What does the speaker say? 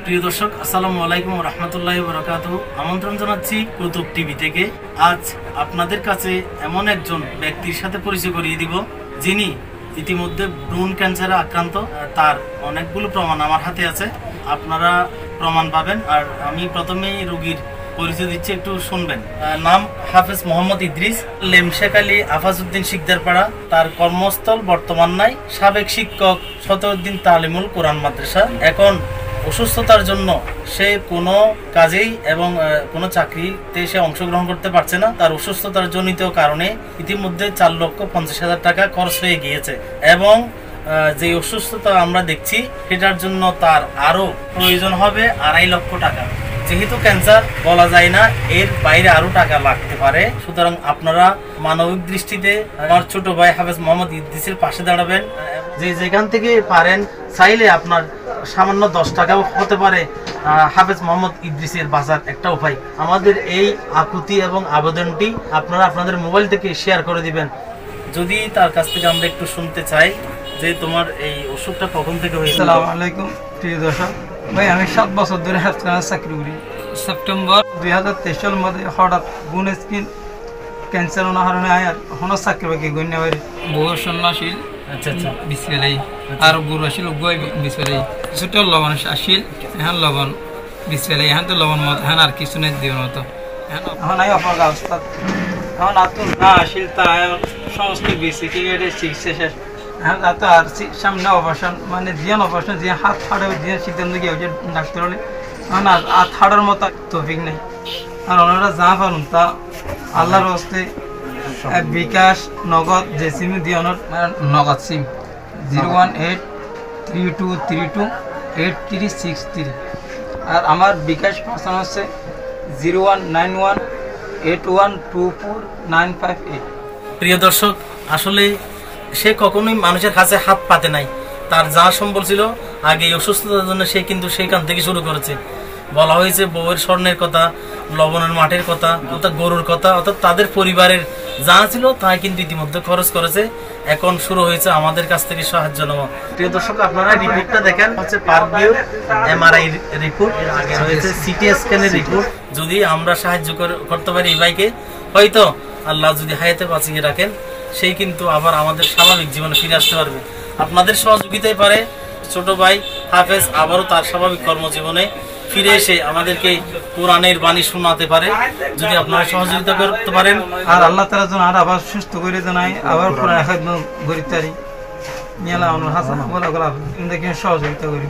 প্রিয় দর্শক, আসসালামু আলাইকুম ওয়া রাহমাতুল্লাহি ওয়া বারাকাতুহু। আমন্ত্রণ জানাচ্ছি কুতুব টিভি থেকে। আজ আপনাদের কাছে এমন একজন ব্যক্তির সাথে পরিচয় করিয়ে দিব যিনি ইতিমধ্যে ব্রুন ক্যান্সারে আক্রান্ত। তার অনেকগুলো প্রমাণ আমার হাতে আছে, আপনারা প্রমাণ পাবেন। আর আমি প্রথমেই রোগীর পরিচয় দিচ্ছি, একটু শুনবেন। নাম হাফেজ মোহাম্মদ ইদ্রিস, লেমশেখ আলী আফাজউদ্দিন শিকদারপাড়া। তার কর্মস্থল বর্তমান নাই। সাবেক শিক্ষক সতউদ্দিন তালিমুল কোরআন মাদ্রাসা। এখন অসুস্থতার জন্য সে কোনো কাজেই এবং কোনো চাকরিতে সে অংশগ্রহণ করতে পারছে না। তার অসুস্থতার জনিত কারণে ইতিমধ্যে 4,50,000 টাকা খরচ হয়ে গিয়েছে এবং যে অসুস্থতা আমরা দেখছি সেটার জন্য তার আরও প্রয়োজন হবে 2.5 লক্ষ টাকা। যেহেতু ক্যান্সার বলা যায় না, এর বাইরে আরো টাকা লাগতে পারে। সুতরাং আপনারা মানবিক দৃষ্টিতে আমার ছোট ভাই হাফেজ মোহাম্মদ ইদ্রিসের পাশে দাঁড়াবেন। যেখান থেকে পারেন, চাইলে আপনার সামান্য 10 টাকাও হতে পারে হাফেজ মোহাম্মদ ইদ্রিসের বাঁচার একটা উপায়। আমাদের এই আকুতি এবং আবেদনটি আপনারা আপনাদের মোবাইল থেকে শেয়ার করে দিবেন। যদি তার কাছ থেকে আমরা একটু শুনতে চাই যে তোমার এই অসুখটা কখন থেকে হয়েছিল। আসসালামু আলাইকুম প্রিয় দর্শক ভাই, আমি 7 বছর ধরে হাসপাতালে চাকরি করি। সেপ্টেম্বর 2023 সালের মধ্যে হঠাৎ বোন স্কিন ক্যান্সার না কারণে আর হন চাকরি বাকি গণ্য হয় বহু সন্ন্যাসীল। আচ্ছা আচ্ছা বিসমিল্লাহ। আর গুরু আসিল গই বিসমিল্লাহ। ছোট লবণ আসিল, এখন লবণ বিসমিল্লাহ। এখন তো লবণ মত এখন আর কিছু নেই দিও মতো। এখন আই অপর অবস্থা, এখন আতুন না আসিল তা সমস্ত বেসিক চিকিৎসা শেষ। এখন তো আর সামনে অপারেশন, মানে জিয়ান অপারেশন, যে হাত ফাড়ে জিয়ান সিদ্ধান্ত গিয়ে ডাক্তার হলে এখন আর হাত ফাড়ার মতো তৌফিক নেই। আর ওনারা যা পারুন তা আল্লাহর হস্তে বিকাশ নগদ যে সিম দিয়ে ওনার নগদ সিম 01832328363। আর আমার বিকাশ পার্সন হচ্ছে 019181249558। প্রিয় দর্শক, আসলে সে কখনোই মানুষের কাছে হাত পাতে নাই। তার যা সম্বল ছিল আগে অসুস্থতার জন্য সে কিন্তু সেইখান থেকে শুরু করেছে। বলা হয়েছে বউয়ের স্বর্ণের কথা, লবণের মাঠের কথা, অর্থাৎ গরুর কথা, অর্থাৎ তাদের পরিবারের যা ছিল তাই কিন্তু ইতিমধ্যে খরচ করেছে। এখন শুরু হয়েছে আমাদের কাছ থেকে সাহায্য নেওয়া। প্রিয় দর্শক, আপনারা রিপোর্টটা দেখেন, হচ্ছে পারভিউ এমআরআই রিপোর্ট, আগে রয়েছে সিটি স্ক্যানের রিপোর্ট। যদি আমরা সাহায্য করতে পারি এই ভাইকে, হয়তো আল্লাহ যদি হায়াতে বাঁচিয়ে রাখেন, সেই কিন্তু আবার আমাদের স্বাভাবিক জীবনে ফিরে আসতে পারবে। আপনাদের সহযোগিতায় পারে ছোট ভাই হাফেজ আবারও তার স্বাভাবিক কর্মজীবনে ফিরে এসে আমাদেরকে কোরআনের বাণী শোনাতে পারে। যদি আপনারা সহযোগিতা করতে পারেন, আর আল্লাহ তাআলা যেন আর আবার সুস্থ করে জানাই, আবার কোরআন খেদমত করি তারি নিয়ালা আমরা হাসান বলা গলা সহযোগিতা করি।